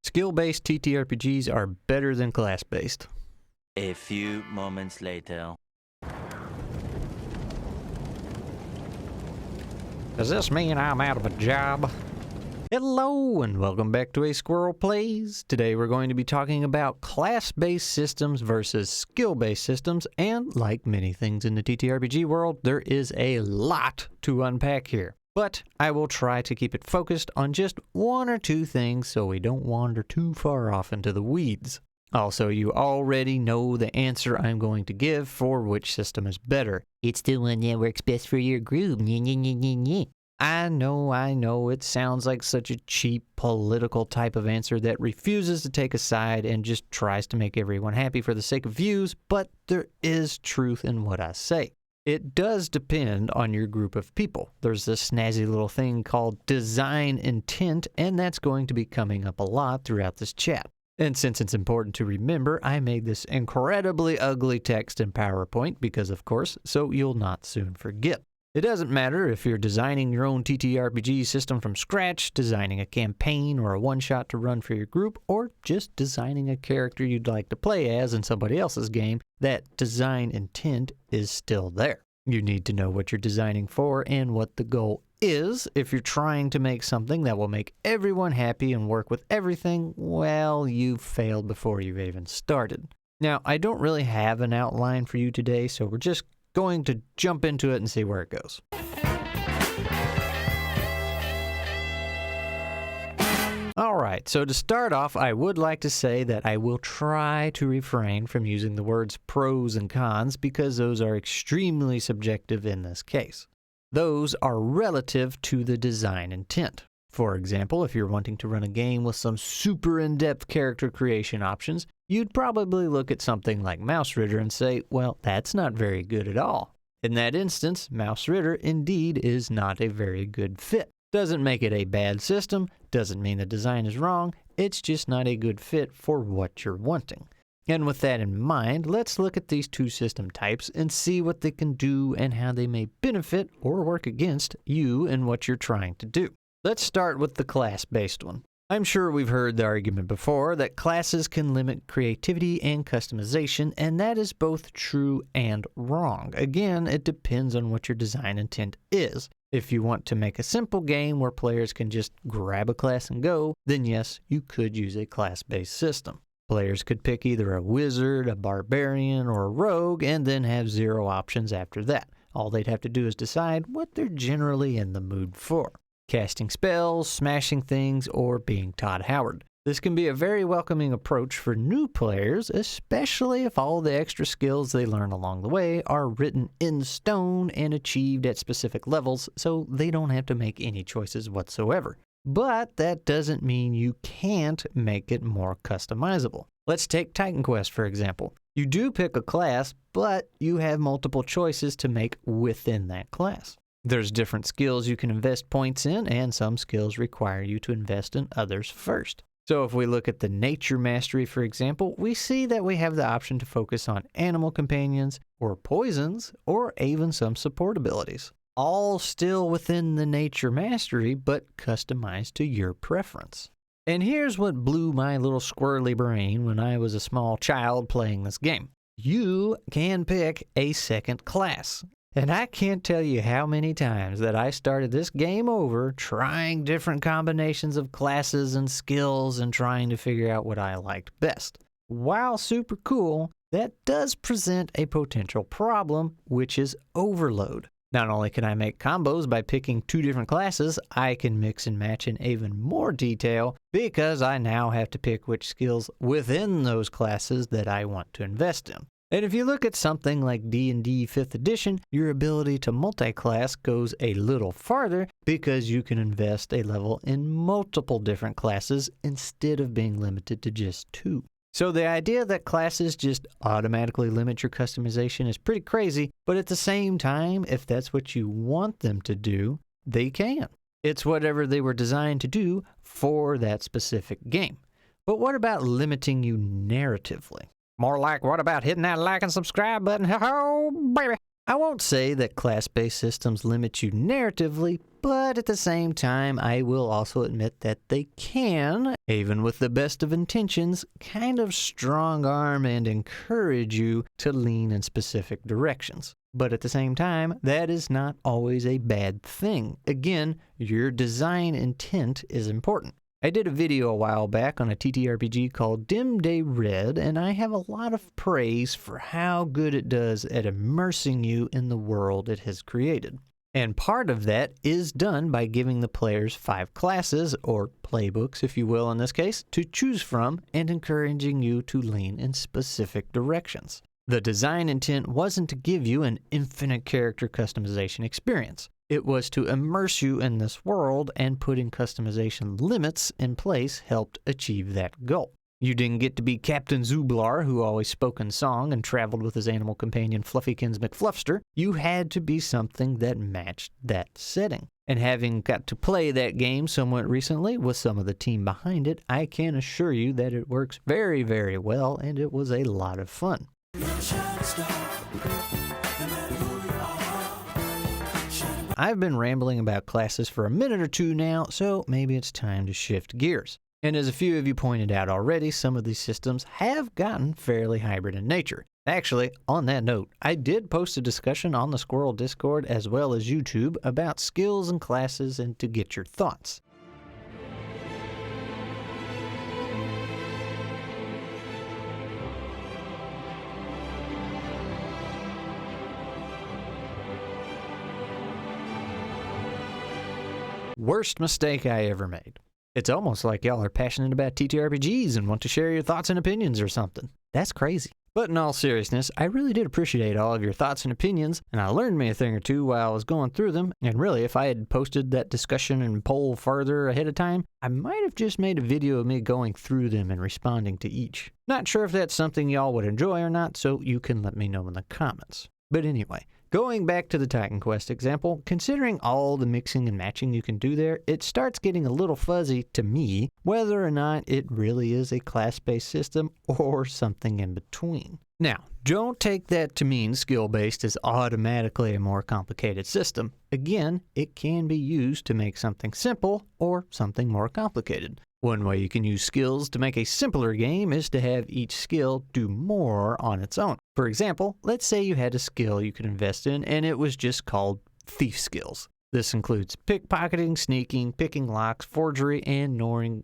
Skill-based TTRPGs are better than class-based. A few moments later. Does this mean I'm out of a job? Hello and welcome back to A Squirrel Plays. Today we're going to be talking about class-based systems versus skill-based systems, and like many things in the TTRPG world, there is a lot to unpack here. But I will try to keep it focused on just one or two things so we don't wander too far off into the weeds. Also, you already know the answer I'm going to give for which system is better. It's the one that works best for your group. I know, it sounds like such a cheap political type of answer that refuses to take a side and just tries to make everyone happy for the sake of views, but there is truth in what I say. It does depend on your group of people. There's this snazzy little thing called design intent, and that's going to be coming up a lot throughout this chat. And since it's important to remember, I made this incredibly ugly text in PowerPoint because, of course, so you'll not soon forget. It doesn't matter if you're designing your own TTRPG system from scratch, designing a campaign or a one-shot to run for your group, or just designing a character you'd like to play as in somebody else's game, that design intent is still there. You need to know what you're designing for and what the goal is. If you're trying to make something that will make everyone happy and work with everything, well, you've failed before you've even started. Now, I don't really have an outline for you today, so we're just going to jump into it and see where it goes. Alright, so to start off, I would like to say that I will try to refrain from using the words pros and cons because those are extremely subjective in this case. Those are relative to the design intent. For example, if you're wanting to run a game with some super in-depth character creation options, you'd probably look at something like Mouse Ritter and say, well, that's not very good at all. In that instance, Mouse Ritter indeed is not a very good fit. Doesn't make it a bad system, doesn't mean the design is wrong, it's just not a good fit for what you're wanting. And with that in mind, let's look at these two system types and see what they can do and how they may benefit or work against you and what you're trying to do. Let's start with the class-based one. I'm sure we've heard the argument before that classes can limit creativity and customization, and that is both true and wrong. Again, it depends on what your design intent is. If you want to make a simple game where players can just grab a class and go, then yes, you could use a class-based system. Players could pick either a wizard, a barbarian, or a rogue, and then have 0 options after that. All they'd have to do is decide what they're generally in the mood for. Casting spells, smashing things, or being Todd Howard. This can be a very welcoming approach for new players, especially if all the extra skills they learn along the way are written in stone and achieved at specific levels, so they don't have to make any choices whatsoever. But that doesn't mean you can't make it more customizable. Let's take Titan Quest, for example. You do pick a class, but you have multiple choices to make within that class. There's different skills you can invest points in, and some skills require you to invest in others first. So if we look at the nature mastery, for example, we see that we have the option to focus on animal companions, or poisons, or even some support abilities. All still within the nature mastery, but customized to your preference. And here's what blew my little squirrely brain when I was a small child playing this game. You can pick a second class. And I can't tell you how many times that I started this game over trying different combinations of classes and skills and trying to figure out what I liked best. While super cool, that does present a potential problem, which is overload. Not only can I make combos by picking 2 different classes, I can mix and match in even more detail because I now have to pick which skills within those classes that I want to invest in. And if you look at something like D&D 5th edition, your ability to multi-class goes a little farther because you can invest a level in multiple different classes instead of being limited to just 2. So the idea that classes just automatically limit your customization is pretty crazy, but at the same time, if that's what you want them to do, they can. It's whatever they were designed to do for that specific game. But what about limiting you narratively? More like, what about hitting that like and subscribe button? Oh, baby. I won't say that class-based systems limit you narratively, but at the same time, I will also admit that they can, even with the best of intentions, kind of strong-arm and encourage you to lean in specific directions. But at the same time, that is not always a bad thing. Again, your design intent is important. I did a video a while back on a TTRPG called Dim Day Red, and I have a lot of praise for how good it does at immersing you in the world it has created. And part of that is done by giving the players 5 classes, or playbooks if you will in this case, to choose from and encouraging you to lean in specific directions. The design intent wasn't to give you an infinite character customization experience. It was to immerse you in this world, and putting customization limits in place helped achieve that goal. You didn't get to be Captain Zublar, who always spoke in song and traveled with his animal companion Fluffykins McFluffster. You had to be something that matched that setting. And having got to play that game somewhat recently with some of the team behind it, I can assure you that it works very, very well, and it was a lot of fun. I've been rambling about classes for a minute or two now, so maybe it's time to shift gears. And as a few of you pointed out already, some of these systems have gotten fairly hybrid in nature. Actually, on that note, I did post a discussion on the Squirrel Discord as well as YouTube about skills and classes and to get your thoughts. Worst mistake I ever made. It's almost like y'all are passionate about TTRPGs and want to share your thoughts and opinions or something. That's crazy. But in all seriousness, I really did appreciate all of your thoughts and opinions, and I learned me a thing or two while I was going through them, and really, if I had posted that discussion and poll further ahead of time, I might have just made a video of me going through them and responding to each. Not sure if that's something y'all would enjoy or not, so you can let me know in the comments. But anyway, going back to the Titan Quest example, considering all the mixing and matching you can do there, it starts getting a little fuzzy to me whether or not it really is a class-based system or something in between. Now, don't take that to mean skill-based is automatically a more complicated system. Again, it can be used to make something simple or something more complicated. One way you can use skills to make a simpler game is to have each skill do more on its own. For example, let's say you had a skill you could invest in and it was just called Thief Skills. This includes pickpocketing, sneaking, picking locks, forgery, and knowing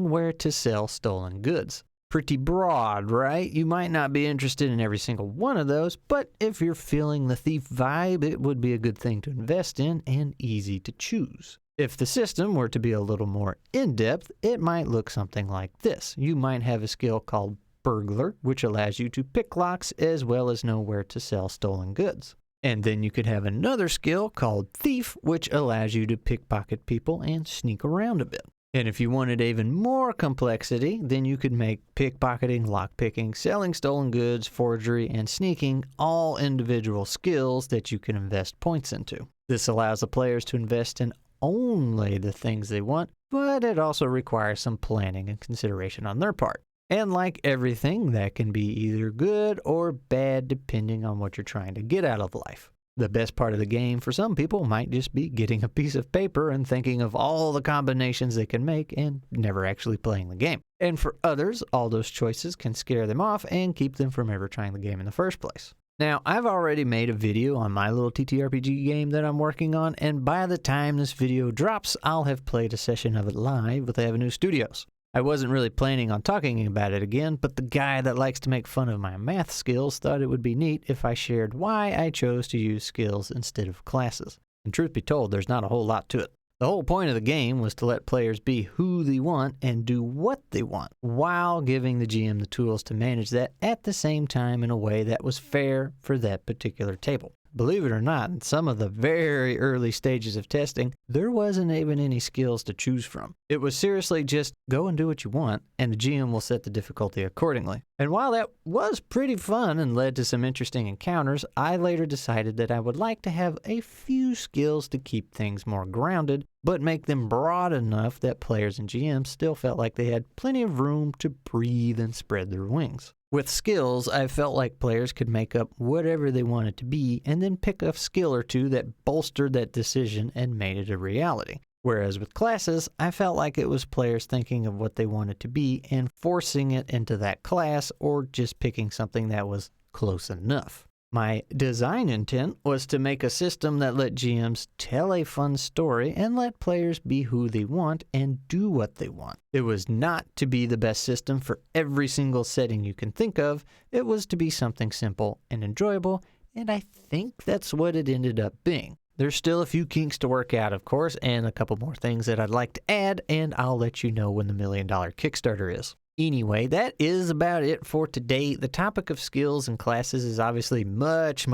where to sell stolen goods. Pretty broad, right? You might not be interested in every single one of those, but if you're feeling the thief vibe, it would be a good thing to invest in and easy to choose. If the system were to be a little more in-depth, it might look something like this. You might have a skill called Burglar, which allows you to pick locks as well as know where to sell stolen goods. And then you could have another skill called Thief, which allows you to pickpocket people and sneak around a bit. And if you wanted even more complexity, then you could make pickpocketing, lockpicking, selling stolen goods, forgery, and sneaking all individual skills that you can invest points into. This allows the players to invest in only the things they want, but it also requires some planning and consideration on their part. And like everything, that can be either good or bad depending on what you're trying to get out of life. The best part of the game for some people might just be getting a piece of paper and thinking of all the combinations they can make and never actually playing the game. And for others, all those choices can scare them off and keep them from ever trying the game in the first place. Now, I've already made a video on my little TTRPG game that I'm working on, and by the time this video drops, I'll have played a session of it live with Avenue Studios. I wasn't really planning on talking about it again, but the guy that likes to make fun of my math skills thought it would be neat if I shared why I chose to use skills instead of classes. And truth be told, there's not a whole lot to it. The whole point of the game was to let players be who they want and do what they want, while giving the GM the tools to manage that at the same time in a way that was fair for that particular table. Believe it or not, in some of the very early stages of testing, there wasn't even any skills to choose from. It was seriously just go and do what you want, and the GM will set the difficulty accordingly. And while that was pretty fun and led to some interesting encounters, I later decided that I would like to have a few skills to keep things more grounded, but make them broad enough that players and GMs still felt like they had plenty of room to breathe and spread their wings. With skills, I felt like players could make up whatever they wanted to be and then pick a skill or two that bolstered that decision and made it a reality. Whereas with classes, I felt like it was players thinking of what they wanted to be and forcing it into that class or just picking something that was close enough. My design intent was to make a system that let GMs tell a fun story and let players be who they want and do what they want. It was not to be the best system for every single setting you can think of. It was to be something simple and enjoyable, and I think that's what it ended up being. There's still a few kinks to work out, of course, and a couple more things that I'd like to add, and I'll let you know when the $1 million Kickstarter is. Anyway, that is about it for today. The topic of skills and classes is obviously much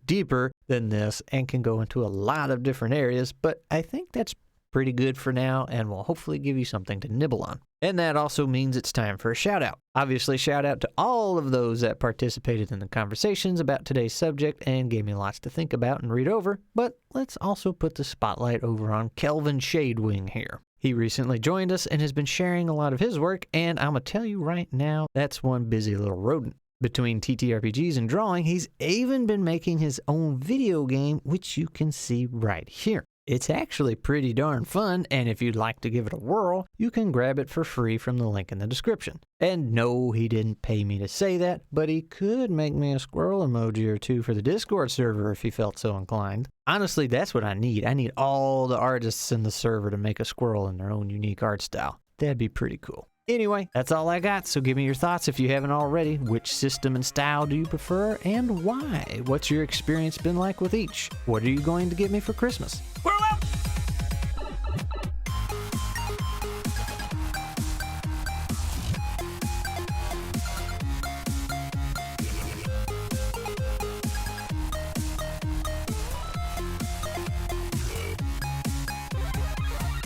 deeper than this and can go into a lot of different areas, but I think that's pretty good for now and will hopefully give you something to nibble on. And that also means it's time for a shout out. Obviously, shout out to all of those that participated in the conversations about today's subject and gave me lots to think about and read over, but let's also put the spotlight over on Kelvin Shadewing here. He recently joined us and has been sharing a lot of his work, and I'm going to tell you right now, that's one busy little rodent. Between TTRPGs and drawing, he's even been making his own video game, which you can see right here. It's actually pretty darn fun, and if you'd like to give it a whirl, you can grab it for free from the link in the description. And no, he didn't pay me to say that, but he could make me a squirrel emoji or two for the Discord server if he felt so inclined. Honestly, that's what I need. I need all the artists in the server to make a squirrel in their own unique art style. That'd be pretty cool. Anyway, that's all I got, so give me your thoughts if you haven't already. Which system and style do you prefer, and why? What's your experience been like with each? What are you going to get me for Christmas? Squirrel out!